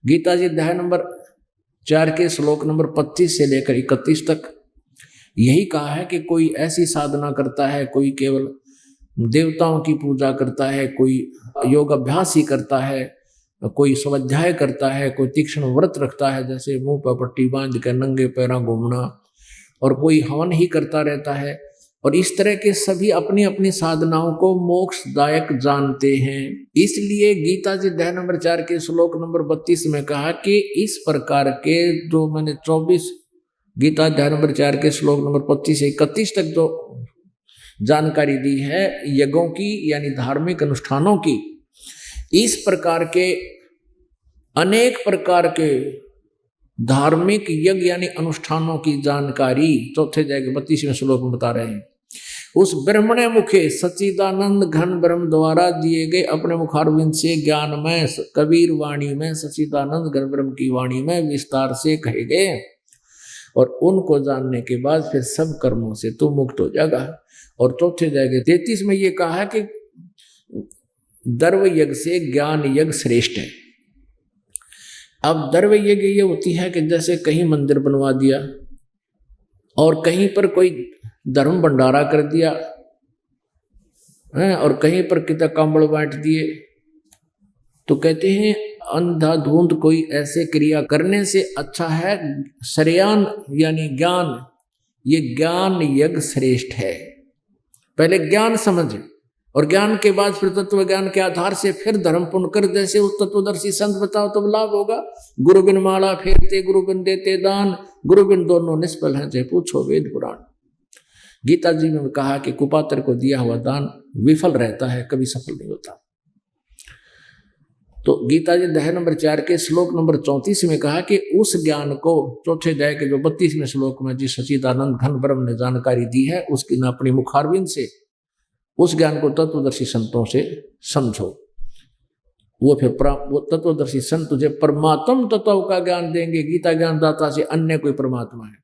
गीता जी अध्याय नंबर 4 के श्लोक नंबर 25 से लेकर 31 तक यही कहा है कि कोई ऐसी साधना करता है, कोई केवल देवताओं की पूजा करता है, कोई योग अभ्यास ही करता है, कोई स्वाध्याय करता है, कोई तीक्ष्ण व्रत रखता है, जैसे मुंह पर पट्टी बांध कर नंगे पैरा घूमना, और कोई हवन ही करता रहता है। और इस तरह के सभी अपनी अपनी साधनाओं को मोक्षदायक जानते हैं। इसलिए गीता जी अध्याय नंबर 4 के श्लोक नंबर 32 में कहा कि इस प्रकार के जो मैंने 24 गीता अध्याय नंबर 4 के श्लोक नंबर 25 से 31 तक जो जानकारी दी है यज्ञों की यानी धार्मिक अनुष्ठानों की, इस प्रकार के अनेक प्रकार के धार्मिक यज्ञ यानी अनुष्ठानों की जानकारी चौथे अध्याय के 32वें श्लोक में बता रहे हैं। उस ब्रह्मणे मुखे सच्चिदानंद घन ब्रह्म द्वारा दिए गए अपने मुखारविंद से ज्ञानमय कबीर वाणी में सच्चिदानंद घन ब्रह्म की वाणी में विस्तार से कहे गए, और उनको जानने के बाद फिर सब कर्मों से तू मुक्त हो जाएगा। और चौथे अध्याय के 33 में ये कहा है कि दर्व यज्ञ से ज्ञान यज्ञ श्रेष्ठ है। अब दर्व यज्ञ ये होती है कि जैसे कहीं मंदिर बनवा दिया और कहीं पर कोई धर्म भंडारा कर दिया है, और कहीं पर कितना कंबल बांट दिए, तो कहते हैं अंधाधुंध कोई ऐसे क्रिया करने से अच्छा है श्रेयान यानी ज्ञान, ये ज्ञान यज्ञ श्रेष्ठ है। पहले ज्ञान समझ, और ज्ञान के बाद फिर तत्व ज्ञान के आधार से फिर धर्म पुण्य कर, जैसे उस तत्वदर्शी संत बताओ तब लाभ होगा। गुरु बिन माला फेरते गुरु बिन देते दान, गुरु बिन दोनों निष्फल हैं चाहे पूछो वेद पुराण। गीता जी में कहा कि कुपात्र को दिया हुआ दान विफल रहता है, कभी सफल नहीं होता। तो गीता जी अध्याय नंबर 4 के श्लोक नंबर 34 में कहा कि उस ज्ञान को चौथे अध्याय के जो 32वें श्लोक में जिस सच्चिदानंद घन ब्रह्म ने जानकारी दी है उसकी न अपनी मुखारविंद से उस ज्ञान को तत्वदर्शी संतों से समझो। वो फिर वो तत्वदर्शी संत तुझे परमात्म तत्व का ज्ञान देंगे। गीता ज्ञान दाता से अन्य कोई परमात्मा है।